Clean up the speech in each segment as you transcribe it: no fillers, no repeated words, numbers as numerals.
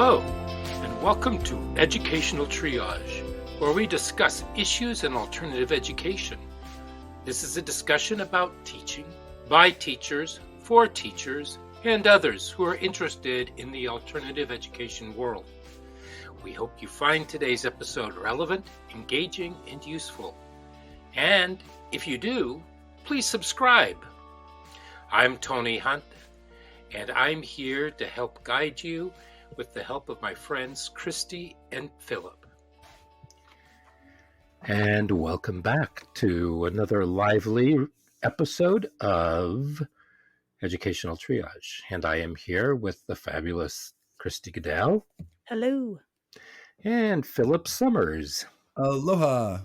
Hello, and welcome to Educational Triage, where we discuss issues in alternative education. This is a discussion about teaching, by teachers, for teachers, and others who are interested in the alternative education world. We hope you find today's episode relevant, engaging, and useful. And if you do, please subscribe. I'm Tony Hunt, and I'm here to help guide you with the help of my friends Christy and Philip. And welcome back to another lively episode of Educational Triage. And I am here with the fabulous Christy Goodell. Hello. And Philip Summers. Aloha.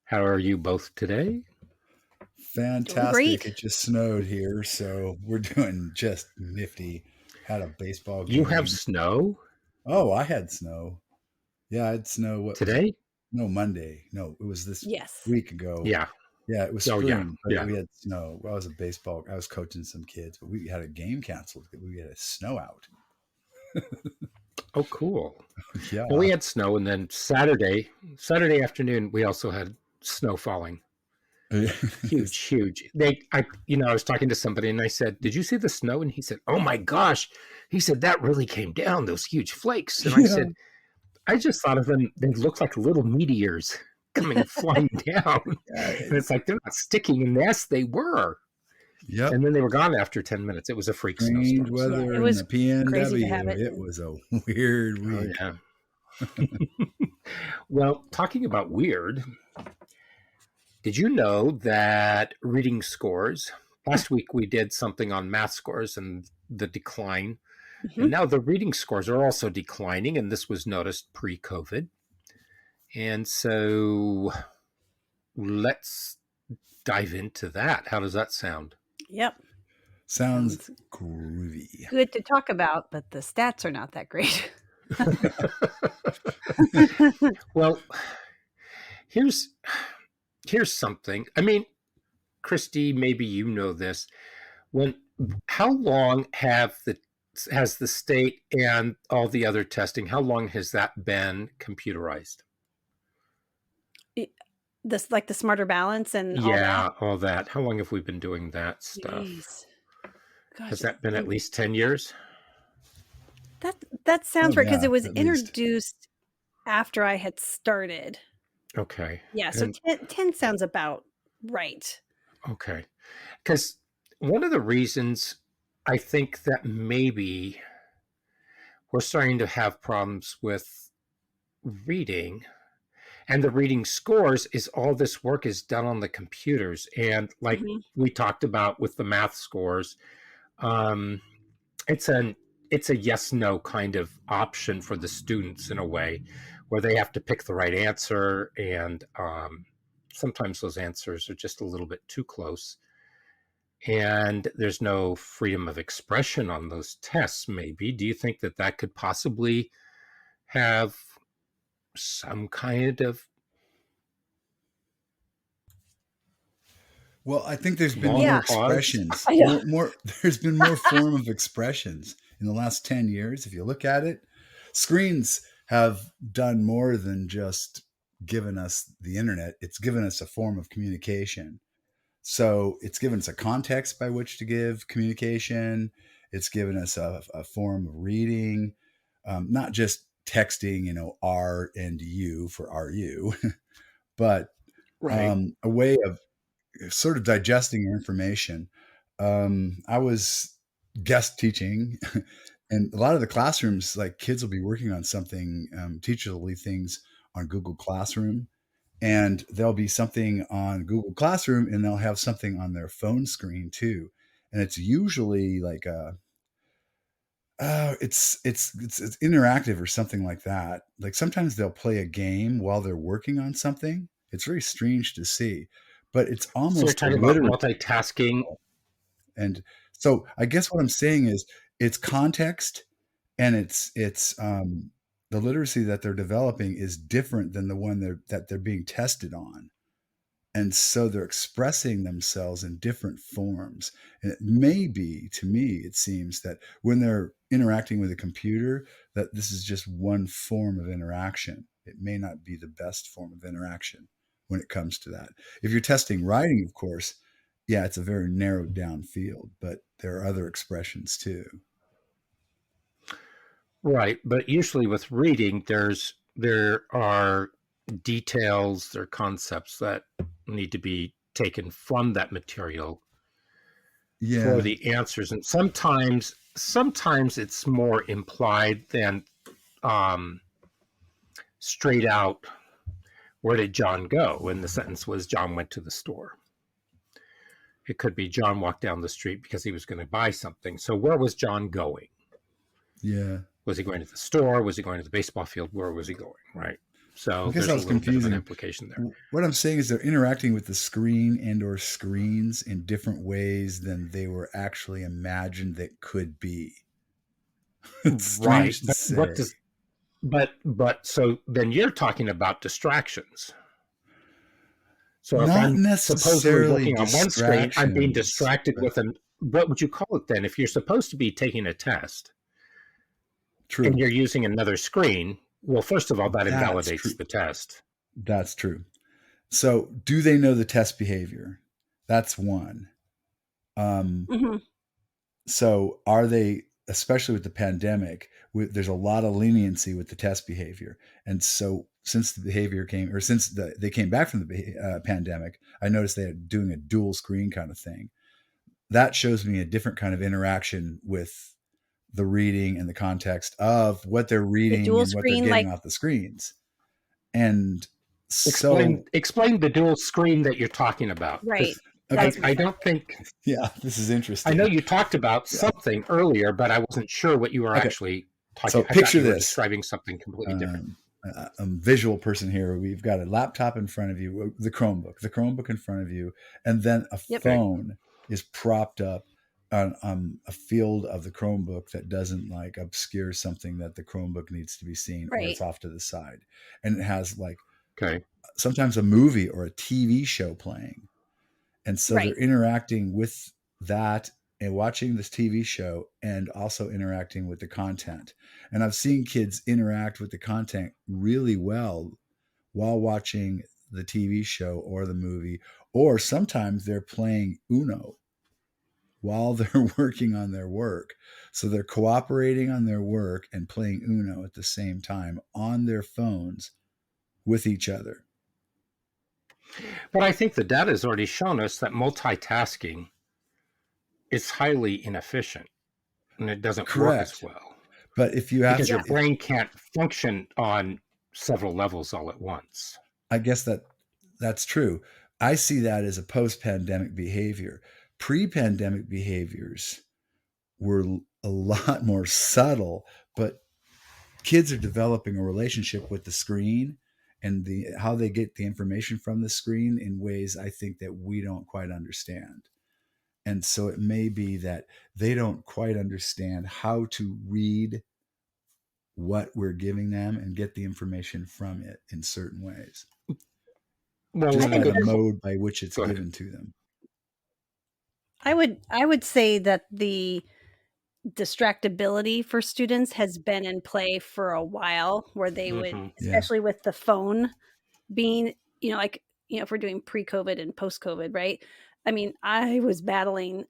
How are you both today? Fantastic. It just snowed here, so we're doing just nifty. Had a baseball game. You have snow? Oh, I had snow. Yeah, I had snow. Today? No, Monday. No, it was this week ago. Yeah. Yeah, it was spring, yeah. We had snow. I was coaching some kids, but we had a game canceled. We had a snow out. Oh, cool. Yeah. Well, we had snow, and then Saturday afternoon, we also had snow falling. Huge. I was talking to somebody and I said, "Did you see the snow?" And he said, "Oh my gosh." He said, "That really came down, those huge flakes." And I said, "I just thought of them. They look like little meteors coming flying down." And it's like, they're not sticking in this. They were. Yep. And then they were gone after 10 minutes. It was a freak Strange snowstorm. weather. It was in the PNW. It was a weird week. Oh, yeah. Well, talking about weird, did you know that reading scores, last week we did something on math scores and the decline, and now the reading scores are also declining, and this was noticed pre-COVID. And so let's dive into that. How does that sound? Yep. Sounds groovy. Good to talk about, but the stats are not that great. Well, here's something. I mean, Christy, maybe you know this. How long has the state and all the other testing, how long has that been computerized? This, like the Smarter Balance and all that? All that. How long have we been doing that stuff? Gosh, has that been at least 10 years? That sounds right, because it was introduced after I had started. Okay. Yeah, so 10 sounds about right. Okay. Because one of the reasons I think that maybe we're starting to have problems with reading and the reading scores is all this work is done on the computers. And like we talked about with the math scores, it's a yes-no kind of option for the students in a way, where they have to pick the right answer, and sometimes those answers are just a little bit too close. And there's no freedom of expression on those tests, maybe. Do you think that could possibly have some kind of... Well, I think there's been more expressions. There's been more form of expressions in the last 10 years. If you look at it, screens have done more than just given us the internet. It's given us a form of communication. So it's given us a context by which to give communication. It's given us a form of reading, not just texting, R and U for RU, but a way of sort of digesting your information. I was guest teaching, and a lot of the classrooms, like kids will be working on something. Teachers will leave things on Google Classroom, and there'll be something on Google Classroom, and they'll have something on their phone screen too. And it's usually like it's interactive or something like that. Like sometimes they'll play a game while they're working on something. It's very strange to see, but it's almost... So you're talking about multitasking. And so I guess what I'm saying is it's context, and it's the literacy that they're developing is different than the one that they're being tested on. And so they're expressing themselves in different forms. And it may be, to me, it seems that when they're interacting with a computer, that this is just one form of interaction. It may not be the best form of interaction when it comes to that. If you're testing writing, of course, yeah, it's a very narrowed down field, but there are other expressions too. Right, but usually with reading, there are details, there are concepts that need to be taken from that material for Yeah. the answers, and sometimes it's more implied than um, straight out. Where did John go? And the sentence was John went to the store. It could be John walked down the street because he was going to buy something. So where was John going? Yeah. Was he going to the store? Was he going to the baseball field? Where was he going? Right. So I guess there's that a was little bit of an confusing. implication there. What I'm saying is they're interacting with the screen and or screens in different ways than they were actually imagined that could be. It's Right. strange to But say. what does but so then you're talking about distractions. So if Not I'm supposedly necessarily looking on one screen, I'm being distractions, distracted but with what would you call it then? If you're supposed to be taking a test and true. you're using another screen, well, first of all, that That's invalidates true. the test. That's true. So, do they know the test behavior? That's one. Mm-hmm. So, are they, especially with the pandemic, there's a lot of leniency with the test behavior. And so, since the behavior came, or since they came back from the pandemic, I noticed they're doing a dual screen kind of thing. That shows me a different kind of interaction with the reading and the context of what they're The reading dual and what they're screen, getting like off the screens. And Explain so, explain the dual screen that you're talking about, right. because okay, That's I don't think yeah, this is I know interesting. you talked about Yeah. something earlier, but I wasn't sure what you were Okay. actually So talking. I thought picture you were this. describing something completely different. I'm a visual person here. We've got a laptop in front of you, the Chromebook in front of you, and then a Yep. Okay. phone is propped up on a field of the Chromebook that doesn't like obscure something that the Chromebook needs to be seen, or Right. it's off to the side. And it has like Okay. sometimes a movie or a TV show playing. And so Right. they're interacting with that and watching this TV show and also interacting with the content. And I've seen kids interact with the content really well while watching the TV show or the movie, or sometimes they're playing Uno while they're working on their work. So they're cooperating on their work and playing Uno at the same time on their phones with each other. But I think the data has already shown us that multitasking is highly inefficient and it doesn't work as Correct. well But if you have because to, your brain can't function on several levels all at once. I guess that's true. I see that as a post-pandemic behavior. Pre-pandemic behaviors were a lot more subtle, but kids are developing a relationship with the screen and how they get the information from the screen in ways I think that we don't quite understand. And so it may be that they don't quite understand how to read what we're giving them and get the information from it in certain ways, Well, just when by you go the to mode by which it's go ahead. given to them. I would say that the distractibility for students has been in play for a while, where they would, especially with the phone being, like, if we're doing pre-COVID and post-COVID, right? I mean, I was battling,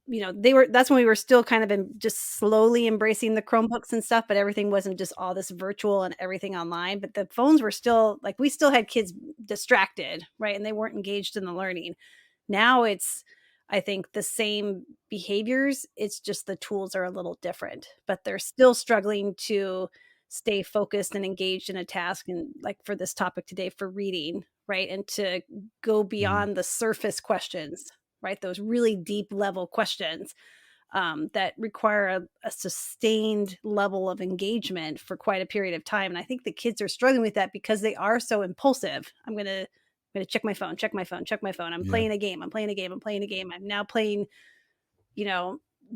that's when we were still kind of just slowly embracing the Chromebooks and stuff, but everything wasn't just all this virtual and everything online. But the phones were still like, we still had kids distracted, right? And they weren't engaged in the learning. Now it's, I think, the same behaviors. It's just the tools are a little different, but they're still struggling to stay focused and engaged in a task. And like for this topic today, for reading, right? And to go beyond the surface questions, right? Those really deep level questions that require a sustained level of engagement for quite a period of time. And I think the kids are struggling with that because they are so impulsive. I'm going to check my phone. I'm playing a game. I'm now playing,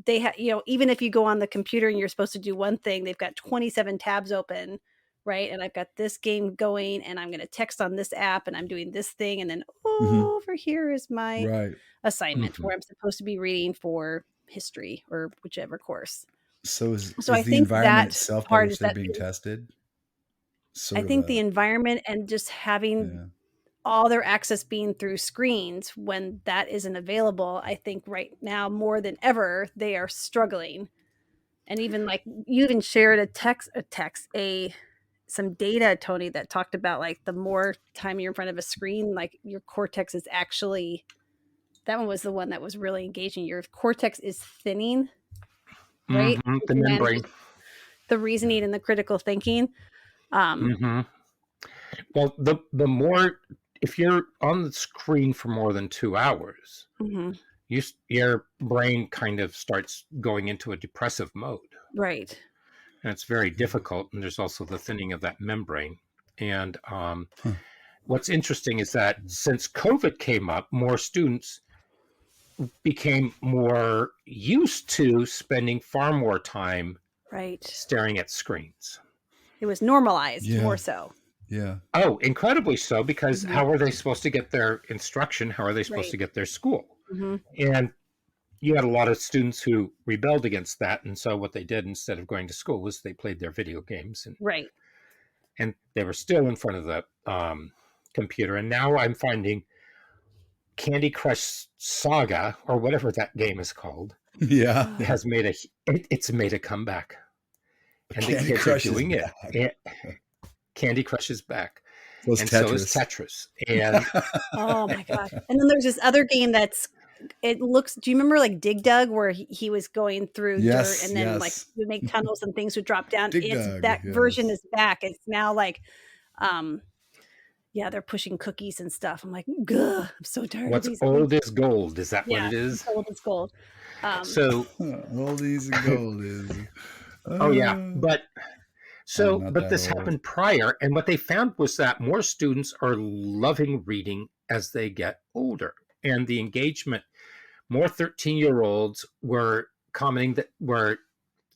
they have, even if you go on the computer and you're supposed to do one thing, they've got 27 tabs open right? And I've got this game going, and I'm going to text on this app, and I'm doing this thing, and then Mhm. over here is my Right. assignment Mhm. where I'm supposed to be reading for history or whichever course. So So I is the think environment that itself, by part you is said, that being tested? I Sort of think the a environment and just having yeah. all their access being through screens when that isn't available, I think right now more than ever they are struggling. And even like you even shared a some data, Tony, that talked about like the more time you're in front of a screen, like your cortex is actually, that one was the one that was really engaging. Your cortex is thinning, right? The To manage membrane. the Yeah. reasoning and the critical thinking. Um, Hmm. Well, the more, if you're on the screen for more than 2 hours, mhm, your brain kind of starts going into a depressive mode, right. and it's very Yeah. difficult. And there's also the thinning of that membrane. And Huh. what's interesting is that since COVID came up, more students became more used to spending far more time Right. staring at screens. It was normalized more Yeah. so. Yeah. Oh, incredibly so, because Mhm, how are they supposed to get their instruction? How are they supposed right. to get their school? Mhm, And you had a lot of students who rebelled against that. And so what they did instead of going to school was they played their video games, right. and they were still in front of the computer. And now I'm finding Candy Crush Saga, or whatever that game is called, Yeah. has made it's made a comeback, and the Candy kids are Crush is doing it. back. And Candy Crush is back, So is and so is Tetris. Tetris. And Oh my gosh. And then there's this other game that's it looks, do you remember like Dig Dug where he was going through dirt Yes, and then like yes. you make tunnels and things would drop down? Dig It's Dug, that version yes. is back. It's now like um yeah, they're pushing cookies and stuff. I'm like, "Ugh, I'm so tired of what's these things." old is gold. Is that what Yeah, it it's is? old as gold. Um, So, Oldies and goldies. oh yeah, Uh, but I'm so, not but that this old. happened prior, and what they found was that more students are loving reading as they get older, and the engagement. More 13-year-olds were commenting that were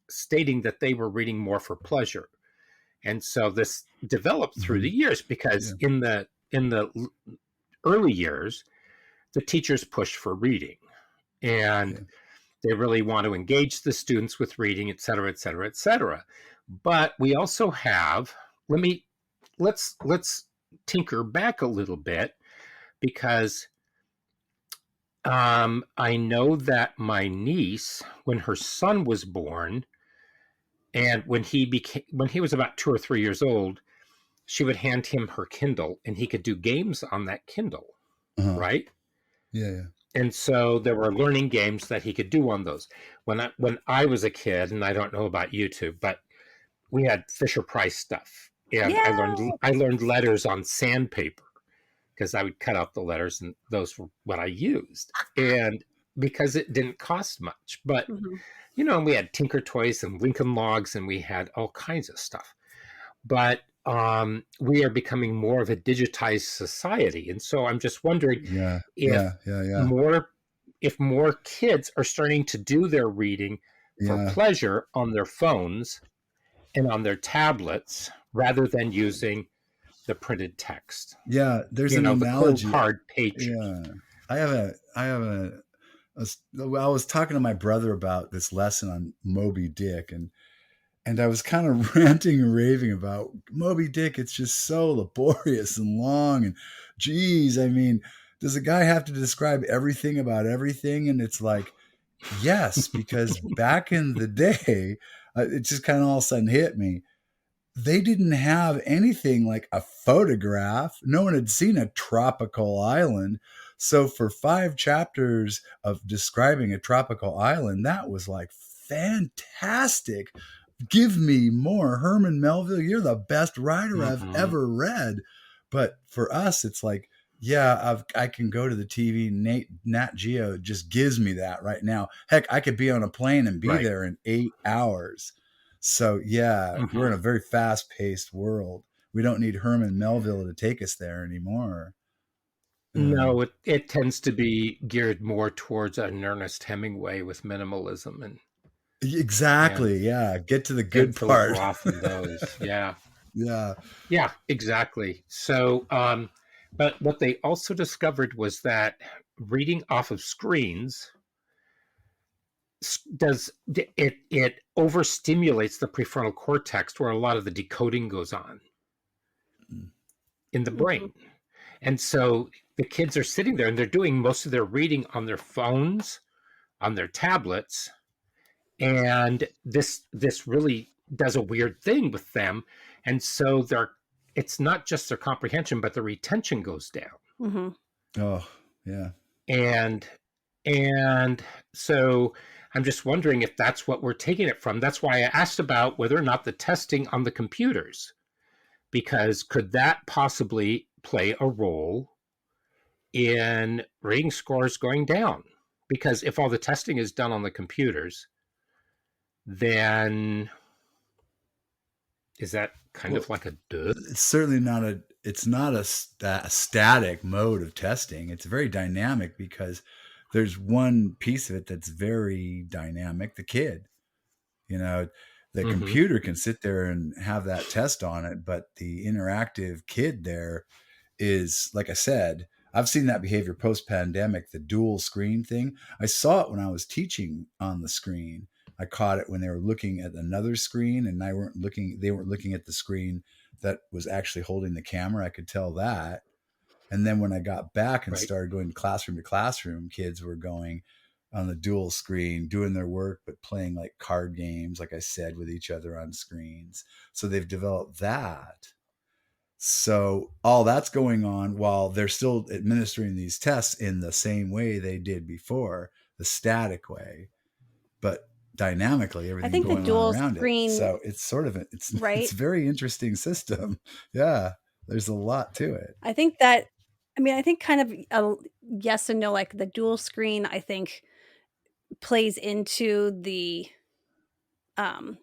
stating that they were reading more for pleasure, and so this developed through Hmm. the years because Yeah. in the early years, the teachers pushed for reading, and Yeah. they really want to engage the students with reading, et cetera, et cetera, et cetera. But we also have, let me let's tinker back a little bit, because I know that my niece, when her son was born, and when he was about 2 or 3 years old, she would hand him her Kindle, and he could do games on that Kindle, Uh-huh. right? Yeah, yeah. And so there were learning games that he could do on those. When I was a kid, and I don't know about you two, but we had Fisher Price stuff, and I yeah. learned letters on sandpaper, because I would cut out the letters, and those were what I used. And because it didn't cost much, but Mhm. we had Tinker Toys and Lincoln Logs, and we had all kinds of stuff. But we are becoming more of a digitized society, and so I'm just wondering Yeah. if Yeah. Yeah. Yeah. more if more kids are starting to do their reading for Yeah. pleasure on their phones and on thes tablets rather than using the printed text. Yeah. There's an The cold analogy. hard pages. Yeah. I have I was talking to my brother about this lesson on Moby Dick, and I was kind of ranting and raving about Moby Dick. It's just so laborious and long. And geez, I mean, does a guy have to describe everything about everything? And it's like, yes, because back in the day, it just kind of all of a sudden hit me. They didn't have anything like a photograph. No one had seen a tropical island. So for 5 chapters of describing a tropical island, that was like fantastic. Give me more. Herman Melville, you're the best writer I've Mm-hmm. ever read. But for us, it's like, yeah, I can go to the TV. Nat Geo just gives me that right now. Heck, I could be on a plane and be Right. there in 8 hours. So yeah, we're in Mm-hmm. a very fast-paced world. We don't need Herman Melville to take us there anymore. No, it tends to be geared more towards an Ernest Hemingway with minimalism, and Exactly. Yeah. Get to the getting good Philip part. Roth and those. Yeah. Yeah. Yeah, exactly. So, but what they also discovered was that reading off of screens does it overstimulates the prefrontal cortex where a lot of the decoding goes on in the Mhm. brain. And so the kids are sitting there and they're doing most of their reading on their phones, on their tablets, and this really does a weird thing with them. And so it's not just their comprehension, but the retention goes down. Mhm. Oh, yeah. And and so I'm just wondering if that's what we're taking it from. That's why I asked about whether or not the testing on the computers, because could that possibly play a role in rating scores going down? Because if all the testing is done on the computers, then is that kind Well, of like a duh? it's certainly not a static mode of testing. It's very dynamic because there's one piece of it that's very dynamic, the kid. You know, the Mm-hmm. computer can sit there and have that test on it, but the interactive kid there is, like I said, I've seen that behavior post pandemic, the dual screen thing. I saw it when I was teaching on the screen. I caught it when they were looking at another screen and they weren't looking at the screen that was actually holding the camera. I could tell that. And then when I got back and Right. started going classroom to classroom, kids were going on the dual screen, doing their work, but playing like card games, like I said, with each other on screens. So they've developed that. So all that's going on while they're still administering these tests in the same way they did before, the static way, but dynamically I everything think the going on dual around it. screen, So it's sort of it's right? a very interesting system. Yeah, there's a lot to it. I think that I mean, I think kind of a yes and no, like the dual screen, I think plays into the um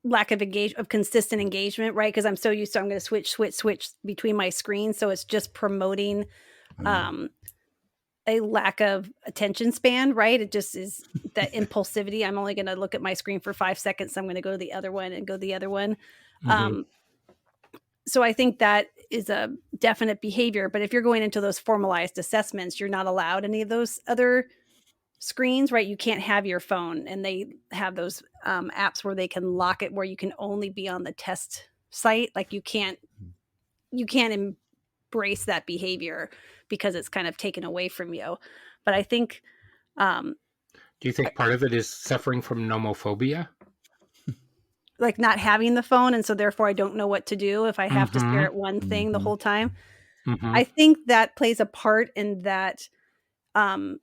lack of consistent engagement, right? Because I'm so used to I'm gonna switch between my screens. So it's just promoting Yeah. um a lack of attention span, right? It just is that impulsivity. I'm only gonna look at my screen for 5 seconds. So I'm gonna go to the other one and go to the other one. Mm-hmm. Um, so I think that is a definite behavior. But if you're going into those formalized assessments, you're not allowed any of those other screens, right? You can't have your phone, and they have those apps where they can lock it, where you can only be on the test site. Like you can't embrace that behavior because it's kind of taken away from you. But I think um, Do you think part of it is suffering from nomophobia? like not having the phone, and so therefore I don't know what to do if I have to stare Mm-hmm. at one thing the Mm-hmm. whole time. Mm-hmm. I think that plays a part in that um,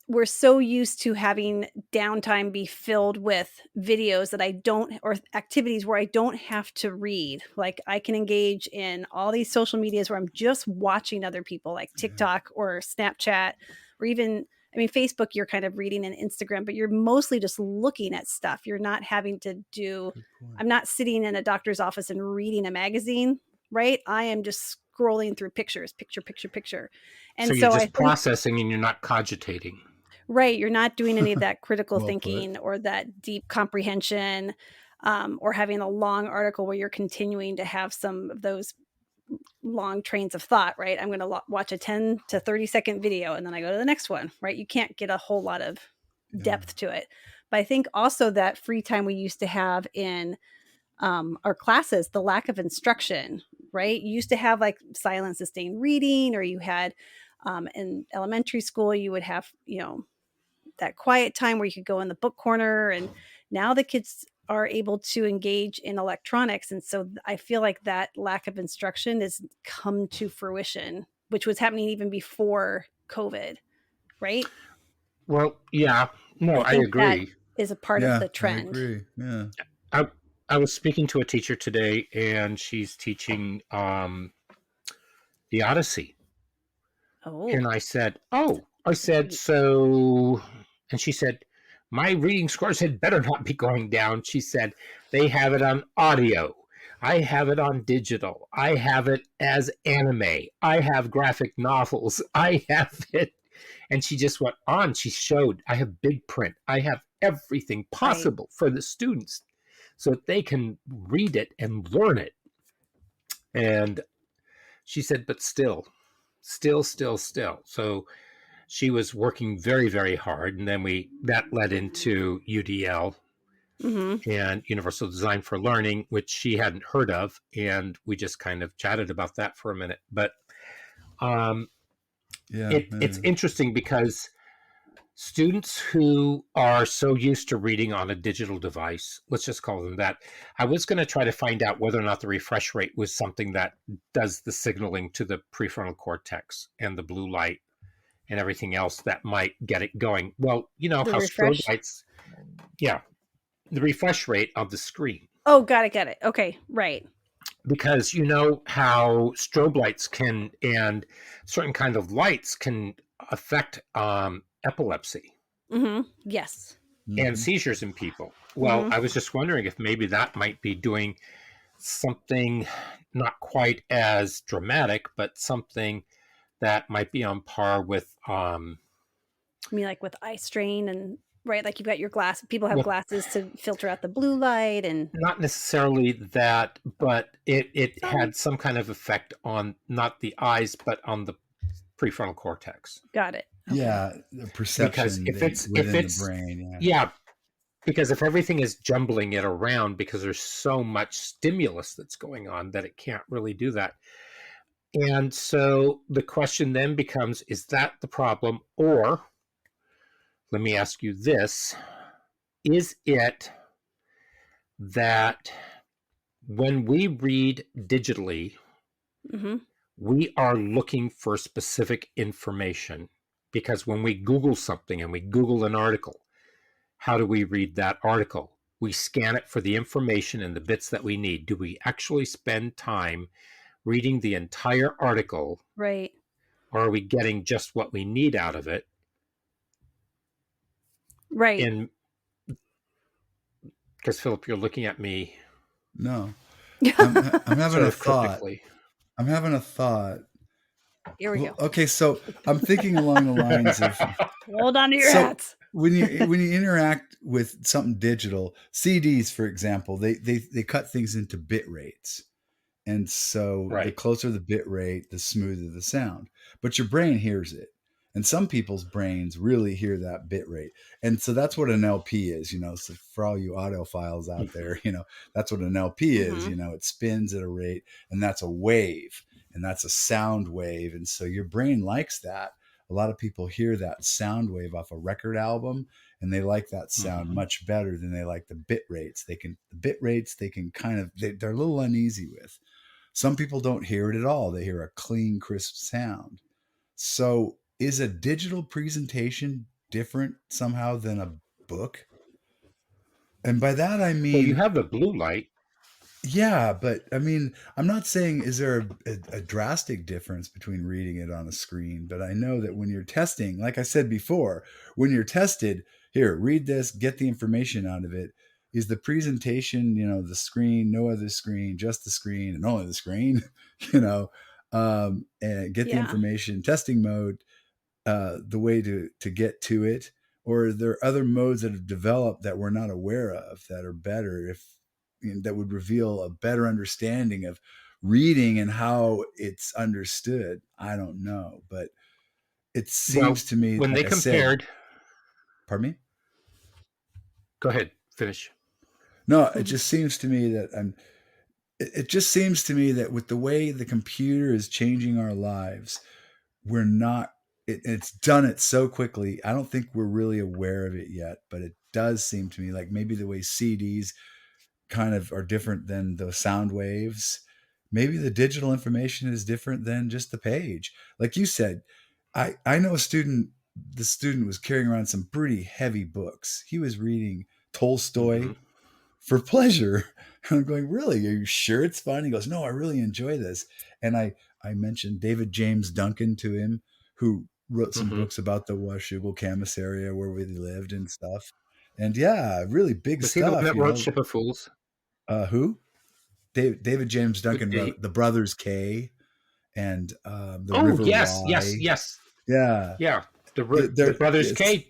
we're so used to having downtime be filled with videos that I don't or activities where I don't have to read. Like I can engage in all these social medias where I'm just watching other people like Yeah. TikTok or Snapchat or even I mean Facebook you're kind of reading and Instagram, but you're mostly just looking at stuff. You're not having to do Good point. I'm not sitting in a doctor's office and reading a magazine, right? I am just scrolling through pictures, picture. So And you're so I just think processing and you're not cogitating. right, you're not doing any of that critical Well put. thinking or that deep comprehension, or having a long article where you're continuing to have some of those long trains of thought, right? I'm going to watch a 10 to 30-second video and then I go to the next one, right? You can't get a whole lot of Yeah. depth to it. But I think also that free time we used to have in our classes, the lack of instruction, right? You used to have like silent sustained reading, or you had in elementary school, you would have, that quiet time where you could go in the book corner, and now the kids are able to engage in electronics, and so I feel like that lack of instruction has come to fruition, which was happening even before COVID, right? Well, yeah, no, I I think that agree. is a part of Yeah, the I trend. agree. Yeah. I I was speaking to a teacher today, and she's teaching the Odyssey, Oh, and I said, "Oh," I that's said, deep. "So," and she said, "My reading scores had better not be going down." She said, "They have it on audio. I have it on digital. I have it as anime. I have graphic novels. I have it." And she just went on. She showed, I have big print. I have everything Right. possible for the students so that they can read it and learn it And she said, but still. So she was working very, very hard. And then that led into UDL and Universal Design for Learning, which she hadn't heard of. And we just kind of chatted about that for a minute. But it's interesting because students who are so used to reading on a digital device, let's just call them that. I was going to try to find out whether or not the refresh rate was something that does the signaling to the prefrontal cortex and the blue light and everything else that might get it going. Well, you know how strobe lights, the refresh rate of the screen. Oh, got it. Okay, right. Because you know how strobe lights and certain kind of lights can affect epilepsy. Yes. And seizures in people. Well, I was just wondering if maybe that might be doing something not quite as dramatic, but something that might be on par with I mean, like with eye strain and right, like you've got your people have glasses to filter out the blue light, and not necessarily that, but it had some kind of effect on not the eyes, but on the prefrontal cortex. Got it. Okay. Yeah, the perception because within the brain. Yeah, because if everything is jumbling it around because there's so much stimulus that's going on that it can't really do that. And so the question then becomes, is that the problem? Or let me ask you this, is it that when we read digitally, we are looking for specific information? Because when we Google something and we Google an article, how do we read that article? We scan it for the information and the bits that we need. Do we actually spend time reading the entire article? Right. Or are we getting just what we need out of it? Right. And because Philip, you're looking at me. No. I'm having a thought. I'm having a thought. Here we go. Okay, so I'm thinking along the lines of hold on to your hats. When you interact with something digital, CDs, for example, they cut things into bit rates. And so the closer the bit rate, the smoother the sound. But your brain hears it. And some people's brains really hear that bit rate. And so that's what an LP is, you know. So for all you audiophiles out there, you know, that's what an LP is, you know, it spins at a rate, and that's a wave, and that's a sound wave. And so your brain likes that. A lot of people hear that sound wave off a record album, and they like that sound much better than they like the bit rates. They can kind of, they're a little uneasy with. Some people don't hear it at all. They hear a clean, crisp sound. So is a digital presentation different somehow than a book? And by that, I mean, well, you have the blue light. Yeah, but I mean, I'm not saying is there a drastic difference between reading it on a screen, but I know that when you're testing, like I said before, when you're tested, here, read this, get the information out of it. Is the presentation, you know, the screen, no other screen, just the screen and only the screen, you know, and get the information, testing mode, the way to get to it, or are there other modes that have developed that we're not aware of that are better, that would reveal a better understanding of reading and how it's understood? I don't know, but it seems to me when like they compared. Pardon me? Go ahead, finish. No, it just seems to me that it just seems to me that with the way the computer is changing our lives, we're not. It's done it so quickly. I don't think we're really aware of it yet, but it does seem to me like maybe the way CDs kind of are different than the sound waves. Maybe the digital information is different than just the page. Like you said, I know the student was carrying around some pretty heavy books. He was reading Tolstoy for pleasure. And I'm going, really? Are you sure it's fun? He goes, no, I really enjoy this. And I mentioned David James Duncan to him, who wrote some books about the Washougal Camas area where we lived and stuff. And yeah, really big was stuff. He the one that wrote Ship of Fools? Who? David James Duncan wrote The Brothers K and the River Wye. Yes. Yeah. The Brothers K,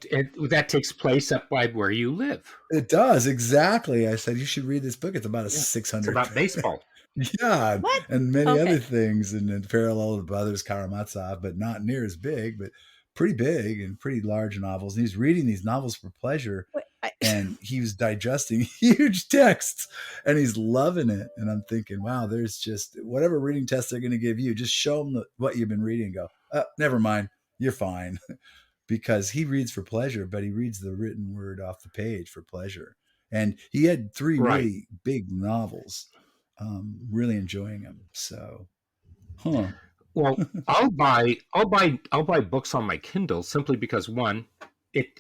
that takes place up by where you live. It does, exactly. I said, you should read this book. It's about 600. It's about baseball. Yeah, What? and many Okay. other things, and in parallel to Brothers Karamazov, but not near as big, but pretty big and pretty large novels. And he's reading these novels for pleasure, Wait, and he was digesting huge texts, and he's loving it. And I'm thinking, wow, there's just whatever reading test they're going to give you, just show them what you've been reading. And go, never mind, you're fine, because he reads for pleasure, but he reads the written word off the page for pleasure. And he had 3 Right. really big novels. Really enjoying them. So, huh? Well, I'll buy books on my Kindle simply because one,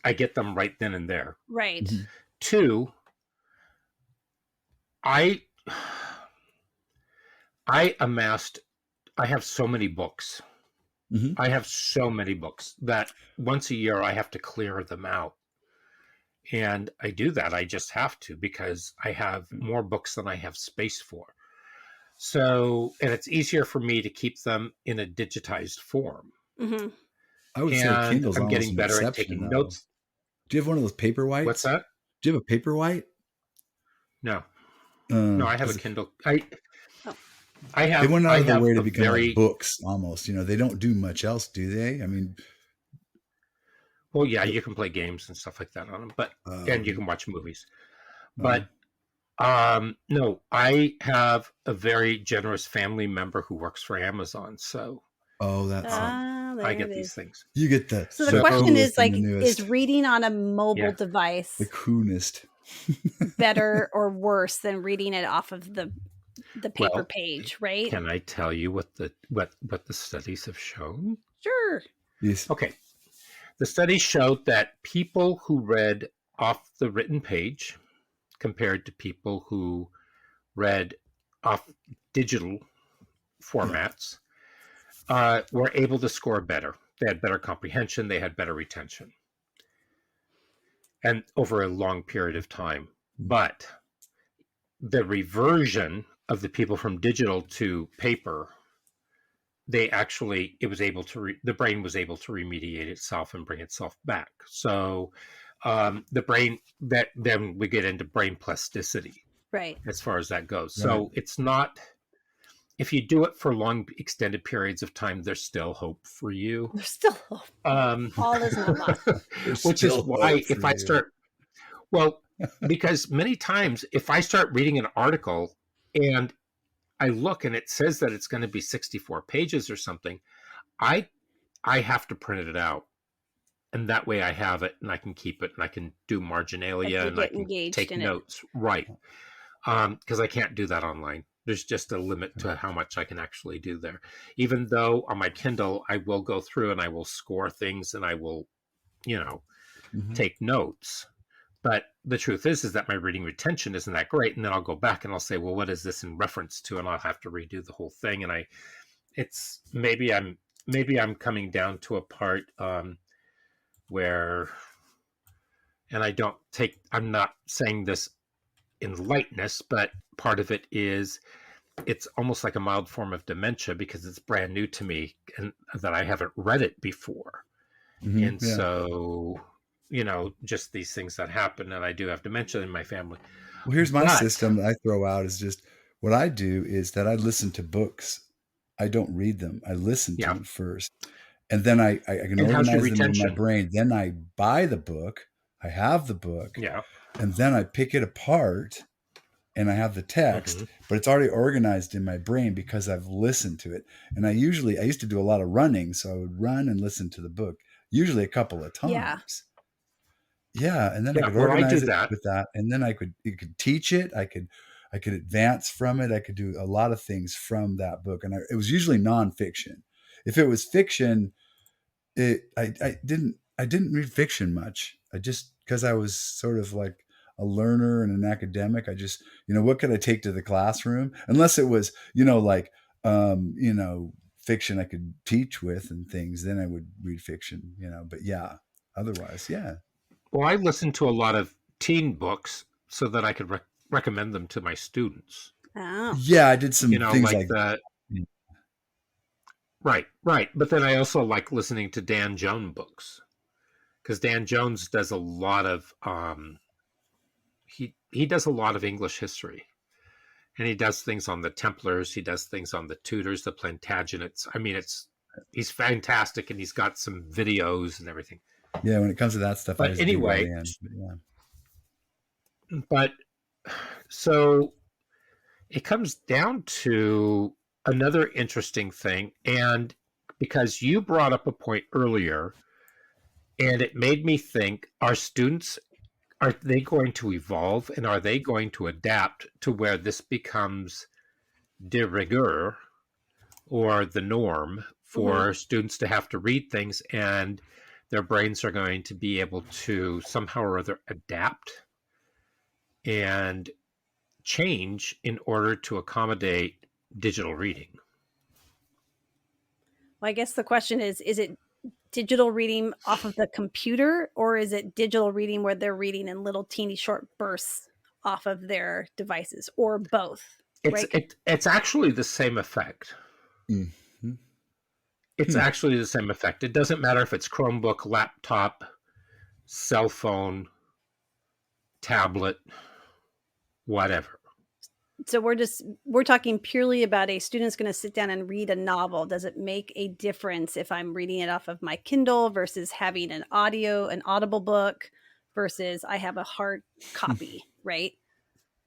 I get them right then and there. right. Mhm. Two, I I amassed I have so many books. Mhm. I have so many books that once a year I have to clear them out. And I do that. I just have to because I have more books than I have space for. So, and it's easier for me to keep them in a digitized form. Hmm. I would say And Kindle's I'm almost getting an better at exception, taking though. notes. Do you have one of those What's paperwhites? that? Do you have a paperwhite? No. No, I have a Because Kindle. Oh, they went out I of their have way to a become like very books almost. They don't do much else, do they? I mean, well, yeah, you can play games and stuff like that on them, and you okay. can watch movies. Uh, But no, I have a very generous family member who works for Amazon, so that's it. I there it get these is. things. You get the So the the question So is coolest and like, the is newest, reading on a mobile yeah, the device coolest. better or worse than reading it off of the paper well, page, right? can I tell you what the studies have shown? Sure. Yes. Okay, the studies showed that people who read off the written page compared to people who read off digital Yeah. formats were able to score better. They had better comprehension, they had better retention, and over a long period of time. But the reversion of the people from digital to paper, the brain was able to remediate itself and bring itself back. So the brain, that then we get into brain plasticity Right. as far as that goes. Right. So it's not, if you do it for long extended periods of time, there's still hope for you. There's still hope. Um, All is not lost. There's which is still why hope for if I you. start, well, because many times if I start reading an article and I look and it says that it's going to be 64 pages or something, I I have to print it out. And that way I have it and I can keep it and I can do Like marginalia you and I get can engaged take in it. notes. Right. Because I can't do that online. There's just a limit to how much I can actually do there. Even though on my Kindle, I will go through and I will score things and I will, you know, Mhm. take notes. But the truth is that my reading retention isn't that great. And then I'll go back and I'll say, well, what is this in reference to? And I'll have to redo the whole thing. And it's maybe I'm coming down to a part where, and I'm not saying this in lightness, but part of it is it's almost like a mild form of dementia because it's brand new to me and that I haven't read it before. And Yeah. so, just these things that happen, and I do have dementia in my family. Well, here's my But system that I throw out is just what I do is that I listen to books. I don't read them. I listen to yeah. them first. And then I can And how's your organize them in my retention? brain. Then I buy the book. I have the book. Yeah. And then I pick it apart and I have the text, Mm-hmm. but it's already organized in my brain because I've listened to it. And I used to do a lot of running. So I would run and listen to the book, usually a couple of Yeah. times. Yeah, and then I Yeah. could Well, I do organize it that. with that, and then you could teach it. I could advance from it. I could do a lot of things from that book, and it was usually nonfiction. If it was fiction, I didn't read fiction much. I just because I was sort of like a learner and an academic. I just what could I take to the classroom unless it was like fiction I could teach with and things. Then I would read fiction. But yeah, otherwise, yeah. Well, I listen to a lot of teen books so that I could recommend them to my students. Oh. Yeah, I did some things Like like the right. But then I also like listening to Dan Jones books because Dan Jones does a lot of he does a lot of English history, And he does things on the Templars. He does things on the Tudors, the Plantagenets. I mean, he's fantastic, and he's got some videos and everything. Yeah, when it comes to that stuff, I But just anyway, do right in. but so it comes down to another interesting thing, and because you brought up a point earlier, and it made me think: are students, are they going to evolve, and are they going to adapt to where this becomes de rigueur, or the norm, for students to have to read things, and their brains are going to be able to somehow or other adapt and change in order to accommodate digital reading? Well, I guess the question is it digital reading off of the computer, or is it digital reading where they're reading in little teeny short bursts off of their devices, or both? It's actually the same effect. Mm-hmm. It's actually the same effect. It doesn't matter if it's Chromebook, laptop, cell phone, tablet, whatever. So we're talking purely about a student's going to sit down and read a novel. Does it make a difference if I'm reading it off of my Kindle versus having an audible book versus I have a hard copy, right?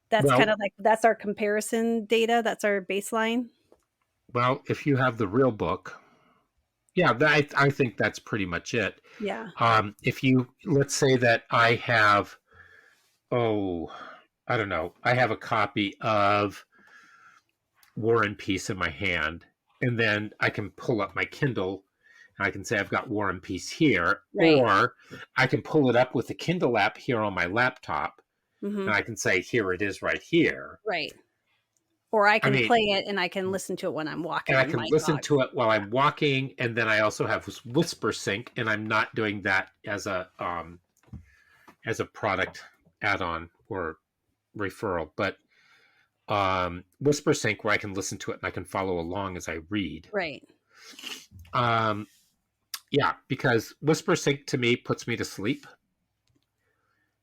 That's kind of like, that's our comparison data. That's our baseline. Well, if you have the real book, yeah, I think that's pretty much it. Yeah. If you, let's say that I have, I don't know, I have a copy of War and Peace in my hand, and then I can pull up my Kindle and I can say I've got War and Peace here, or I can pull it up with the Kindle app here on my laptop, and I can say, here it is right here. Right. Or I can play it and I can listen to it when I'm walking. And I can listen to it while I'm walking, and then I also have Whisper Sync, and I'm not doing that as a product add-on or referral, but Whisper Sync, where I can listen to it and I can follow along as I read. Right. Yeah, because Whisper Sync to me puts me to sleep,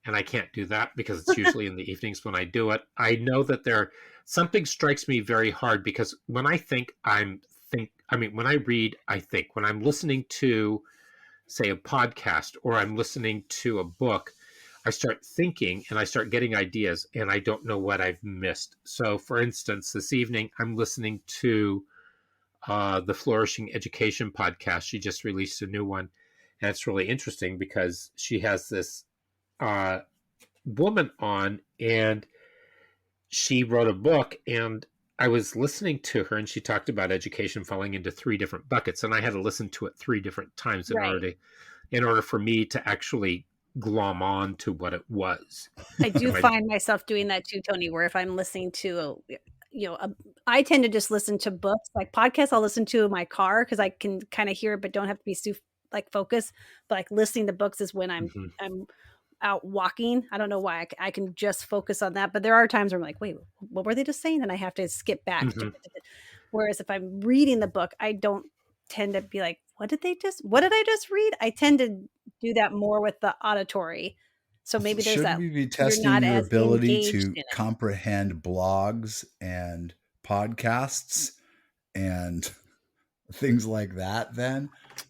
and I can't do that because it's usually in the evenings when I do it. I know that something strikes me very hard, because when I when I read, I think. When I'm listening to, say, a podcast, or I'm listening to a book, I start thinking and I start getting ideas, and I don't know what I've missed. So, for instance, this evening I'm listening to the Flourishing Education podcast. She just released a new one, and it's really interesting because she has this woman on, and she wrote a book, and I was listening to her, and she talked about education falling into 3 different buckets, and I had to listen to it 3 different times in order for me to actually glom on to what it was. I do find myself doing that too, Tony, where if I'm listening to I tend to just listen to books. Like podcasts I'll listen to in my car because I can kind of hear it but don't have to be focused. But like listening to books is when I'm out walking. I don't know why I can just focus on that, but there are times where I'm like, wait, what were they just saying? And I have to skip back. Whereas if I'm reading the book, I don't tend to be like, what did I just read? I tend to do that more with the auditory. So maybe there's Shouldn't we be testing your ability to comprehend blogs and podcasts and things like that then?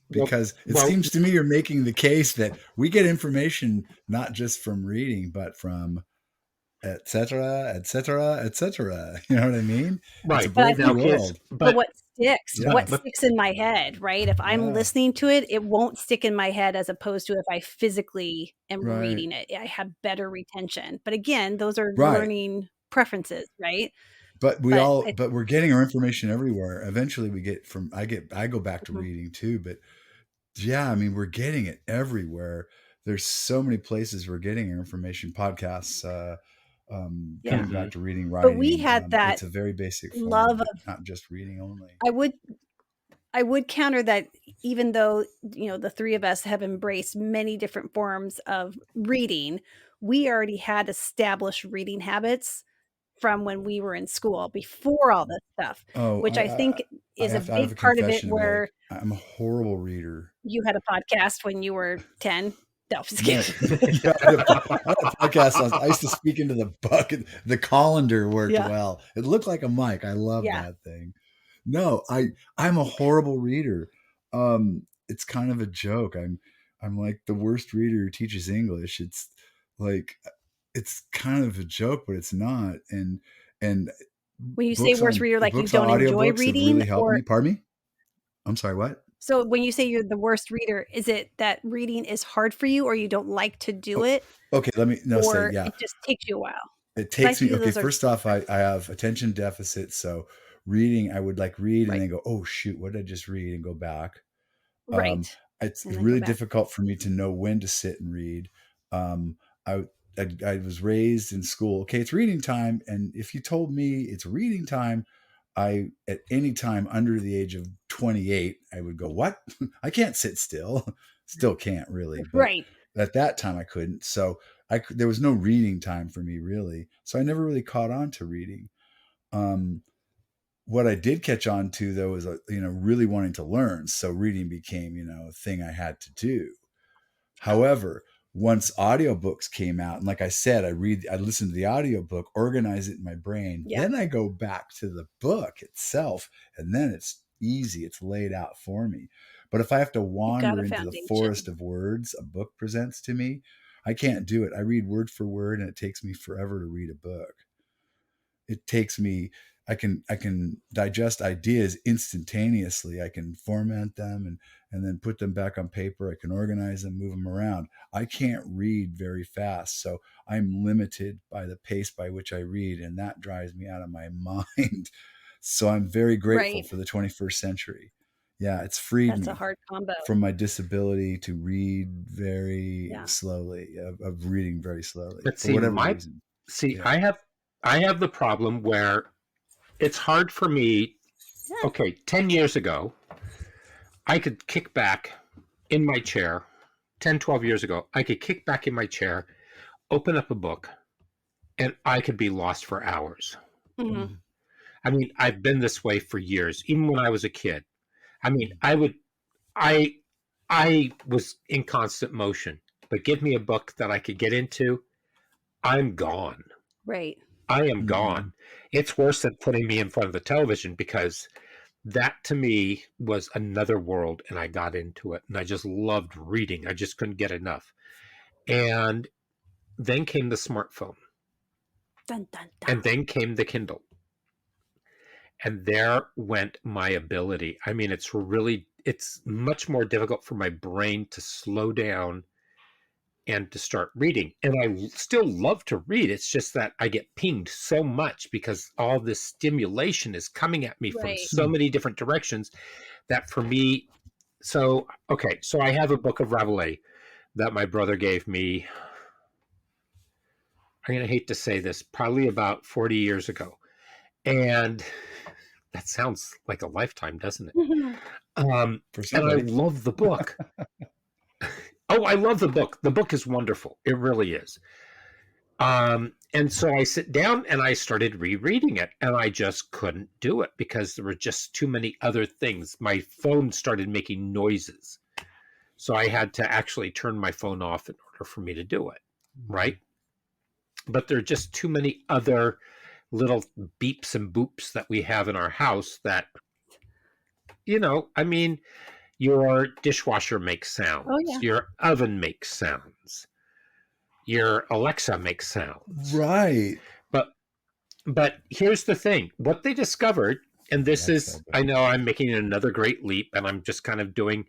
Because it seems to me you're making the case that we get information not just from reading, but from et cetera, et cetera, et cetera. You know what I mean? Right. But what sticks in my head, right? If I'm listening to it, it won't stick in my head as opposed to if I physically am reading it. I have better retention. But again, those are learning preferences, right? But we're getting our information everywhere. Eventually I go back to reading too, but yeah, I mean, we're getting it everywhere. There's so many places we're getting our information, podcasts, coming back to reading, writing. But we had that it's a very basic form, love of not just reading only. I would counter that, even though, the 3 of us have embraced many different forms of reading, we already had established reading habits from when we were in school before all this stuff, which I think is a big part of it, where I'm a horrible reader. You had a podcast when you were 10. No, I'm just No. kidding. Yeah, I had a podcast. I used to speak into the bucket. The colander worked well. It looked like a mic. I love that thing. No, I'm a horrible reader. It's kind of a joke. I'm like the worst reader who teaches English. It's like, it's kind of a joke, but it's not. And when you say worst reader, like you don't enjoy reading, really helped me. Pardon me? I'm sorry, what? So when you say you're the worst reader, is it that reading is hard for you, or you don't like to do it? Okay, or it just takes you a while. It takes me, okay, first off, I have attention deficit, so reading, I would like read and then go, oh shoot, what did I just read, and go back. Right. It's really difficult for me to know when to sit and read. I was raised in school, okay, it's reading time, and if you told me it's reading time, at any time under the age of 28, I would go, what? I can't sit still. Still can't really. But right. At that time I couldn't. So there was no reading time for me really. So I never really caught on to reading. What I did catch on to though was, really wanting to learn. So reading became, a thing I had to do. However, once audiobooks came out, and like I said, I listen to the audiobook, organize it in my brain. Then I go back to the book itself, and then it's easy. It's laid out for me. But if I have to wander into the forest of words a book presents to me, I can't do it. I read word for word, and it takes me forever to read a book. It takes me, I can digest ideas instantaneously. I can format them and then put them back on paper. I can organize them, move them around. I can't read very fast. So I'm limited by the pace by which I read, and that drives me out of my mind. So I'm very grateful for the 21st century. Yeah, it's freed me a hard combo. From my disability to read very slowly, of reading very slowly. But see, reason. I have the problem where it's hard for me. Okay, 10 years ago, I could kick back in my chair. 10, 12 years ago, I could kick back in my chair, open up a book, and I could be lost for hours. Mm-hmm. I mean, I've been this way for years, even when I was a kid. I mean, I was in constant motion, but give me a book that I could get into, I'm gone. Right. I am gone. It's worse than putting me in front of the television, because that to me was another world, and I got into it, and I just loved reading. I just couldn't get enough. And then came the smartphone. Dun, dun, dun. And then came the Kindle. And there went my ability. I mean, it's much more difficult for my brain to slow down and to start reading. And I still love to read. It's just that I get pinged so much because all this stimulation is coming at me from so many different directions that for me, so I have a book of Rabelais that my brother gave me. I'm going to hate to say this, probably about 40 years ago. And that sounds like a lifetime, doesn't it? And I love the book. Oh, I love the book. The book is wonderful. It really is. And so I sit down and I started rereading it, and I just couldn't do it because there were just too many other things. My phone started making noises. So I had to actually turn my phone off in order for me to do it. Right. But there are just too many other little beeps and boops that we have in our house that, I mean, your dishwasher makes sounds. Oh, yeah. Your oven makes sounds. Your Alexa makes sounds. Right. But here's the thing. What they discovered, and this is, I know I'm making another great leap, and I'm just kind of doing,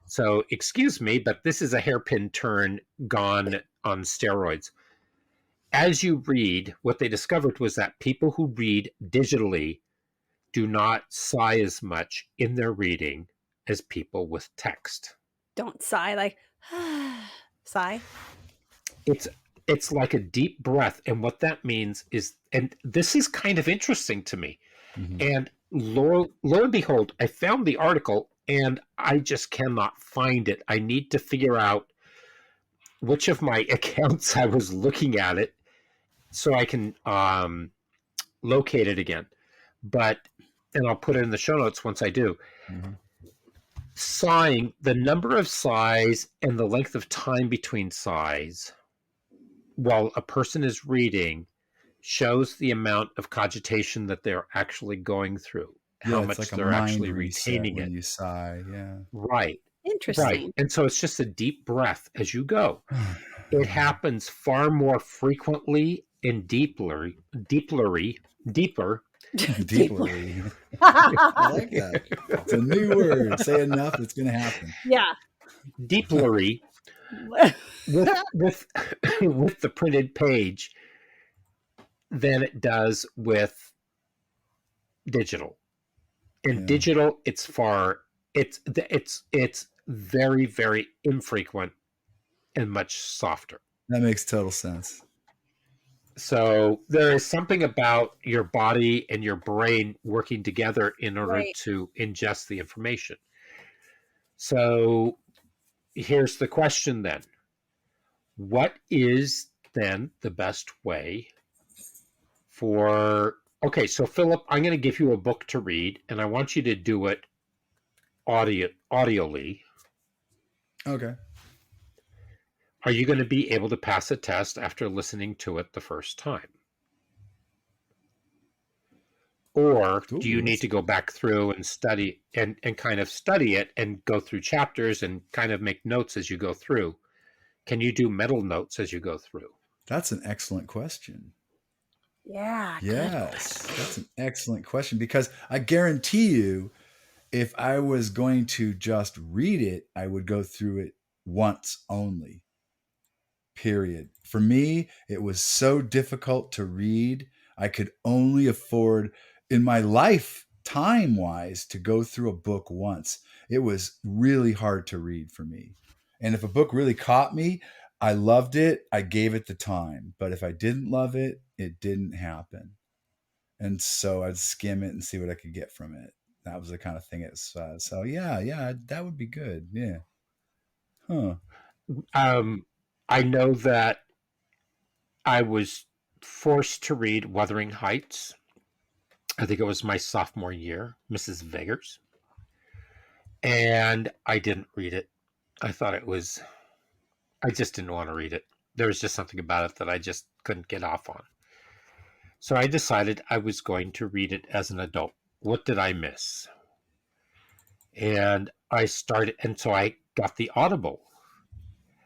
so excuse me, but this is a hairpin turn gone on steroids. As you read, what they discovered was that people who read digitally do not sigh as much in their reading as people with text. Don't sigh like sigh. It's like a deep breath, and what that means is, and this is kind of interesting to me. And lo and behold, I found the article, and I just cannot find it. I need to figure out which of my accounts I was looking at it so I can locate it again. And I'll put it in the show notes once I do. Sighing, the number of sighs and the length of time between sighs while a person is reading shows the amount of cogitation that they're actually going through, Yeah, how it's like much a they're mind actually reset retaining when it. you sigh. Yeah. Right. Right. Interesting. And so it's just a deep breath as you go. It happens far more frequently and deeper. Deeply. I like that. It's a Deeply. new word. Say enough, it's going to happen. Yeah. Deeply with with the printed page than it does with digital. In Yeah, digital, it's very, very infrequent and much softer. that makes total sense. So there is something about your body and your brain working together in order Right. to ingest the information. So here's the question then. What is then the best way for, okay, so Philip, I'm going to give you a book to read and I want you to do it audioly. Okay. Are you going to be able to pass a test after listening to it the first time? Or do you Ooh, need to go back through and study and kind of study it and go through chapters and kind of make notes as you go through? Can you do mental notes as you go through? that's an excellent question. Yeah. Good. Yes, that's an excellent question because I guarantee you, if I was going to just read it, I would go through it once only. Period. For me, it was so difficult to read. I could only afford in my life, time wise, to go through a book once. It was really hard to read for me. And if a book really caught me, I loved it. I gave it the time. But if I didn't love it, it didn't happen. And so I'd skim it and see what I could get from it. That was the kind of thing it was. So yeah, that would be good. Yeah. Huh. Um, I know that I was forced to read Wuthering Heights. I think it was my sophomore year, Mrs. Veggers. And I didn't read it. I thought it was, I just didn't want to read it. There was just something about it that I just couldn't get off on. So I decided I was going to read it as an adult. What did I miss? And so I got the Audible.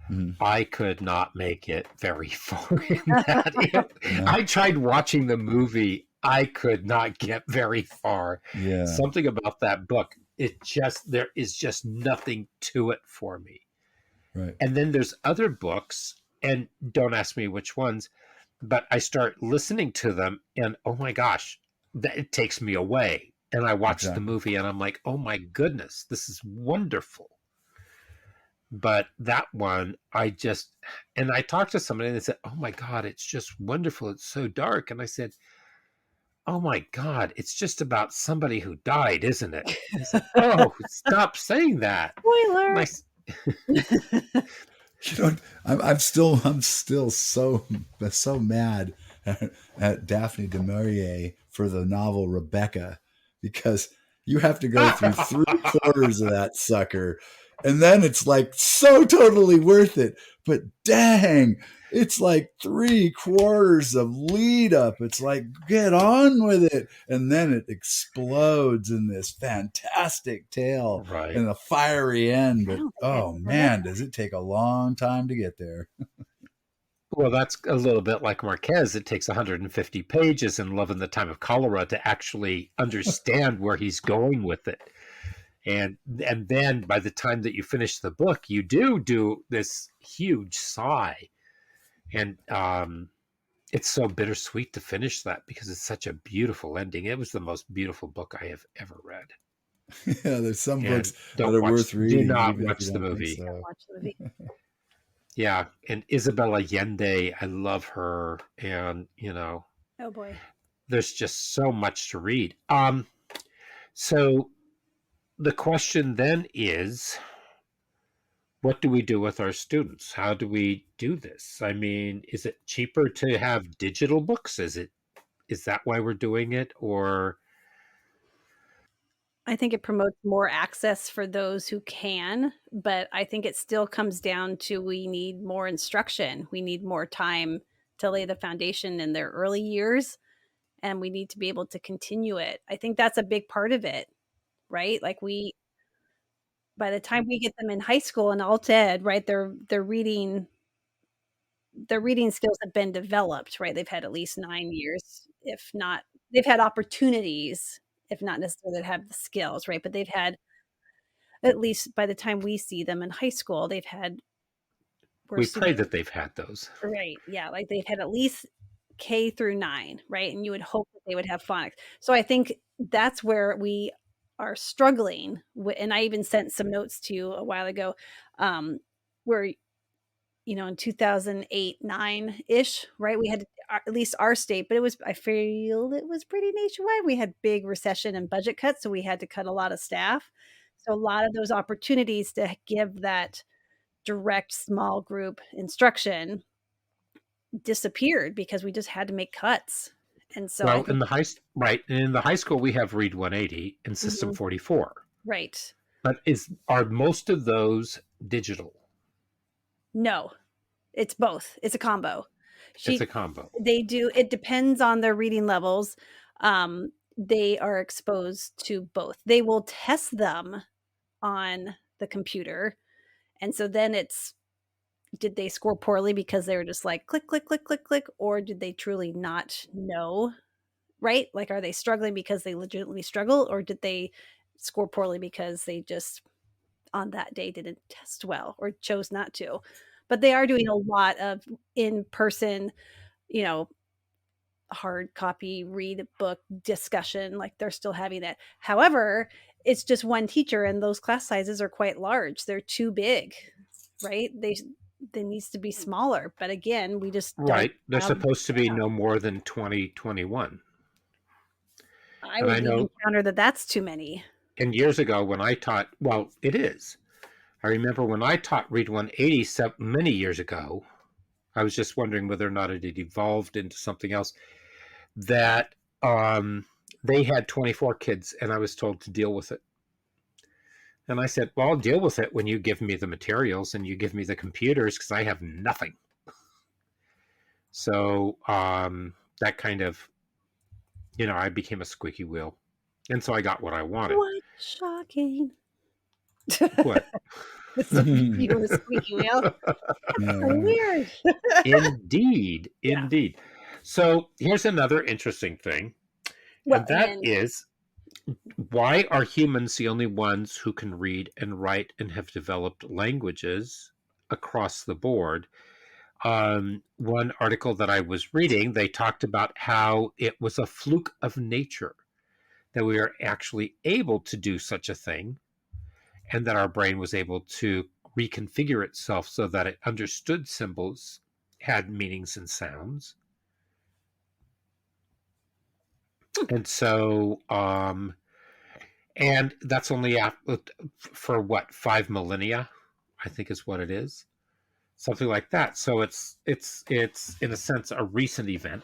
Mhm. I could not make it very far in that. No. I tried watching the movie. I could not get very far. Yeah. Something about that book, there is just nothing to it for me. Right. And then there's other books, and don't ask me which ones, but I start listening to them, and oh my gosh, it takes me away. And I watch the Exactly. movie, and I'm like, oh my goodness, this is wonderful. But that one, and I talked to somebody and they said, oh my God, it's just wonderful. It's so dark. And I said, oh my God, it's just about somebody who died, isn't it? And they said, oh, stop saying that. Spoiler. You know, I'm still so mad at Daphne du Maurier for the novel Rebecca because you have to go through 3/4 of that sucker, and then it's like so totally worth it. But dang, it's like 3/4 of lead up. It's like get on with it, and then it explodes in this fantastic tale Right. and a fiery end. But I don't think oh I've man, does it take a long time to get there? Well, that's a little bit like Marquez. It takes 150 pages in Love in the Time of Cholera to actually understand where he's going with it. And then by the time that you finish the book, you do this huge sigh. And it's so bittersweet to finish that because it's such a beautiful ending. It was the most beautiful book I have ever read. Yeah, there's some And books that are worth do reading, not even if you watch the don't think movie. so. watched the movie. Yeah, and Isabel Allende, I love her, and Oh boy. there's just so much to read. So the question then is, what do we do with our students? How do we do this? I mean, is it cheaper to have digital books? Is that why we're doing it? Or I think it promotes more access for those who can, but I think it still comes down to we need more instruction. We need more time to lay the foundation in their early years, and we need to be able to continue it. I think that's a big part of it, right? Like by the time we get them in high school and alt ed, right, their reading skills have been developed, right? They've had at least 9 years, if not they've had opportunities, if not necessarily have the skills, right? But they've had at least by the time we see them in high school, they've had we're We pray assuming that they've had those. right, yeah, like they've had at least K through 9, right? And you would hope that they would have phonics. So I think that's where we are struggling. And I even sent some notes to you a while ago, where in 2008, 9 ish, right? We had at least our state, but I feel it was pretty nationwide. We had big recession and budget cuts, so we had to cut a lot of staff. So a lot of those opportunities to give that direct small group instruction disappeared because we just had to make cuts. And so I Well, think in the high school we have Read 180 and System 44. Right. But are most of those digital? No, it's both. It's a combo. It's a combo. They do. It depends on their reading levels. They are exposed to both. They will test them on the computer. And so then did they score poorly because they were just like click, click, click, click, click, or did they truly not know? Right? Like, are they struggling because they legitimately struggle, or did they score poorly because they just on that day didn't test well or chose not to? But they are doing a lot of in-person, hard copy read book discussion. Like they're still having that. However, it's just one teacher and those class sizes are quite large. They're too big, right? They needs to be smaller. But again, we just right. They're supposed to be no more than 20, 21. I would even counter that's too many. And years ago when I taught, well, it is. I remember when I taught Read 180 many years ago, I was just wondering whether or not it had evolved into something else, that they had 24 kids and I was told to deal with it. And I said, well, I'll deal with it when you give me the materials and you give me the computers because I have nothing. So that kind of, I became a squeaky wheel. And so I got what I wanted. What shocking. What? You were a squeaky wheel. That's so weird. Indeed. Indeed. So here's another interesting thing. Well, and that is, why are humans the only ones who can read and write and have developed languages across the board? One article that I was reading, they talked about how it was a fluke of nature that we are actually able to do such a thing, and that our brain was able to reconfigure itself so that it understood symbols, had meanings and sounds. And so, and that's only for what, 5 millennia, I think is what it is. Something like that. So it's in a sense a recent event,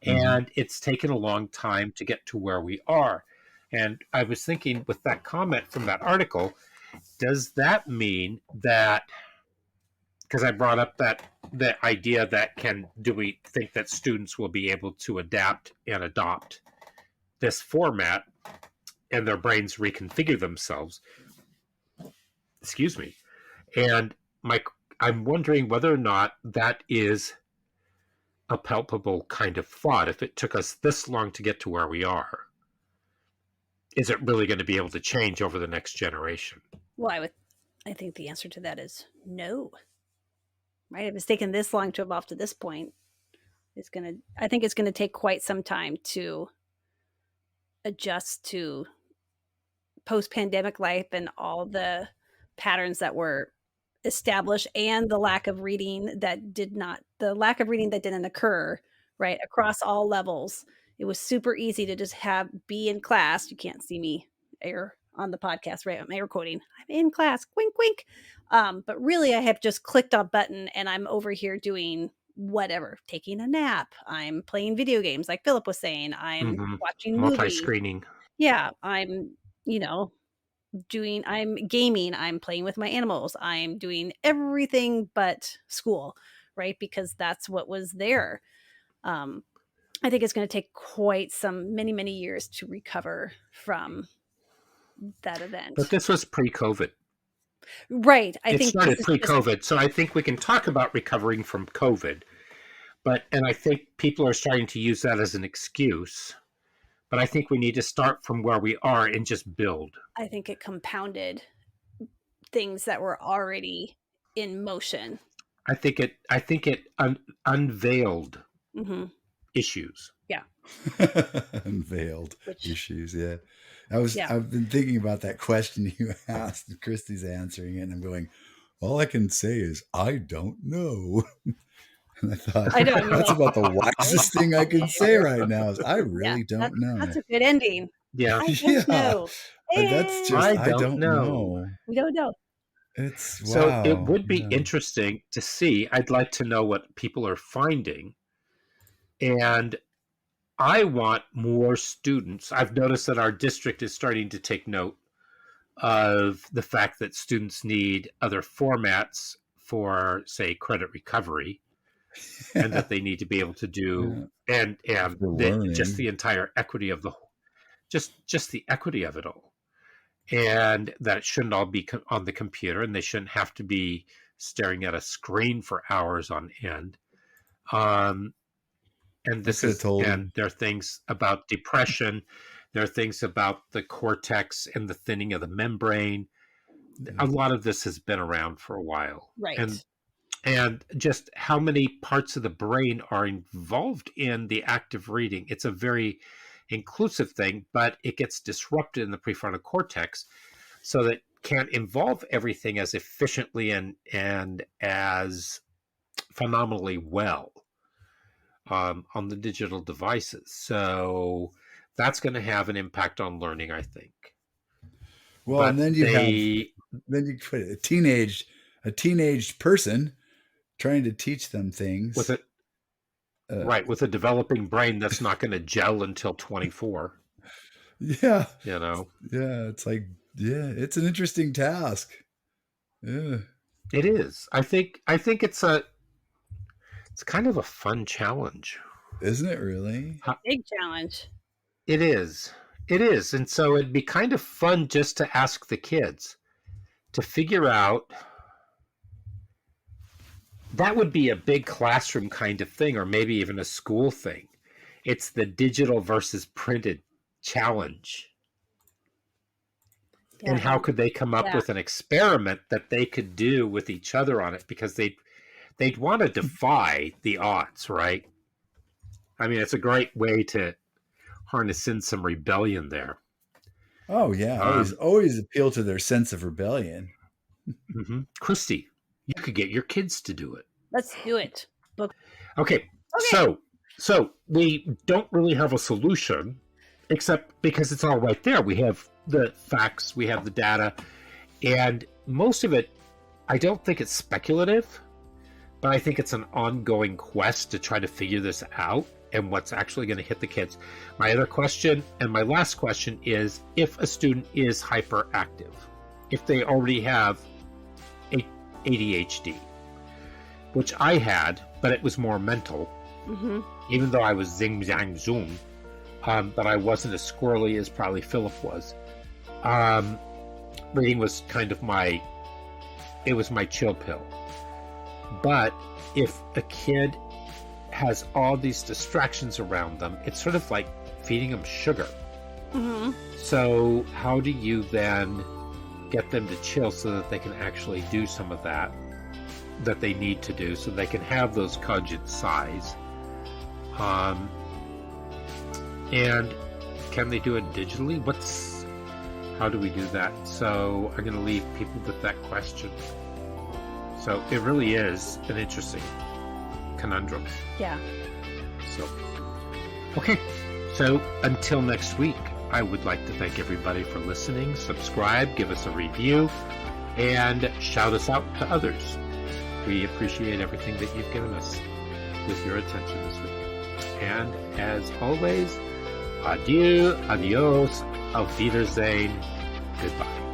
and it's taken a long time to get to where we are. And I was thinking with that comment from that article, does that mean that, because I brought up the idea that do we think that students will be able to adapt and adopt this format and their brains reconfigure themselves? Excuse me. And I'm wondering whether or not that is a palpable kind of thought. If it took us this long to get to where we are, is it really going to be able to change over the next generation? Well, I think the answer to that is no. Right? If it's taken this long to evolve to this point, I think it's going to take quite some time to adjust to post-pandemic life and all the patterns that were established, and the lack of reading that didn't occur, right, across all levels. It was super easy to just be in class. You can't see me air on the podcast, right? I'm air quoting. I'm in class, wink, wink. But really, I have just clicked a button and I'm over here doing whatever, taking a nap. I'm playing video games, like Philip was saying. I'm watching movies. Multi-screening. Yeah, I'm I'm gaming, I'm playing with my animals, I'm doing everything but school, right? Because that's what was there. I think it's going to take quite many years to recover from that event. But this was pre-COVID. Right. It started pre-COVID. So I think we can talk about recovering from COVID. And I think people are starting to use that as an excuse. But I think we need to start from where we are and just build. I think it compounded things that were already in motion. I think it unveiled issues. Yeah. Unveiled issues. Yeah. I've been thinking about that question you asked, and Christy's answering it, and I'm going, all I can say is I don't know. And I thought, that's about the wisest thing I can say right now is I really don't know. That's a good ending. Yeah. I don't know. That's just I don't know. We don't know. It's wow. So it would be interesting to see. I'd like to know what people are finding. And I want more students. I've noticed that our district is starting to take note of the fact that students need other formats for, say, credit recovery, and that they need to be able to do, and just the entire equity of the whole, just the equity of it all, and that it shouldn't all be on the computer, and they shouldn't have to be staring at a screen for hours on end. And there are things about depression. There are things about the cortex and the thinning of the membrane. A lot of this has been around for a while. Right. And just how many parts of the brain are involved in the act of reading. It's a very inclusive thing, but it gets disrupted in the prefrontal cortex so that it can't involve everything as efficiently and as phenomenally well on the digital devices. So that's going to have an impact on learning, I think. Well, but and then you put a teenaged person trying to teach them things with with a developing brain that's not going to gel until 24. Yeah. Yeah, it's like, it's an interesting task. Yeah. It is. I think it's kind of a fun challenge. Isn't it really? Big challenge. It is. It is. And so it'd be kind of fun just to ask the kids to figure out. That would be a big classroom kind of thing, or maybe even a school thing. It's the digital versus printed challenge. Yeah. And how could they come up with an experiment that they could do with each other on it? Because they'd want to defy the odds, right? I mean, it's a great way to harness in some rebellion there. Oh, yeah. Always appeal to their sense of rebellion. Mm-hmm. Christy, you could get your kids to do it. Let's do it. Okay. So we don't really have a solution, except because it's all right there. We have the facts, we have the data, and most of it, I don't think it's speculative, but I think it's an ongoing quest to try to figure this out and what's actually going to hit the kids. My other question, and my last question, is if a student is hyperactive, if they already have ADHD, which I had, but it was more mental, even though I was zing, zang, zoom, but I wasn't as squirrely as probably Philip was. Reading was kind of my chill pill. But if a kid has all these distractions around them, it's sort of like feeding them sugar. Mm-hmm. So how do you then get them to chill so that they can actually do some of that they need to do, so they can have those cogent sighs? And can they do it digitally? How do we do that? So I'm going to leave people with that question. So it really is an interesting conundrum. Yeah. So, okay. So until next week, I would like to thank everybody for listening. Subscribe, give us a review, and shout us out to others. We appreciate everything that you've given us with your attention this week. And as always, Adieu, adios, auf Wiedersehen, goodbye.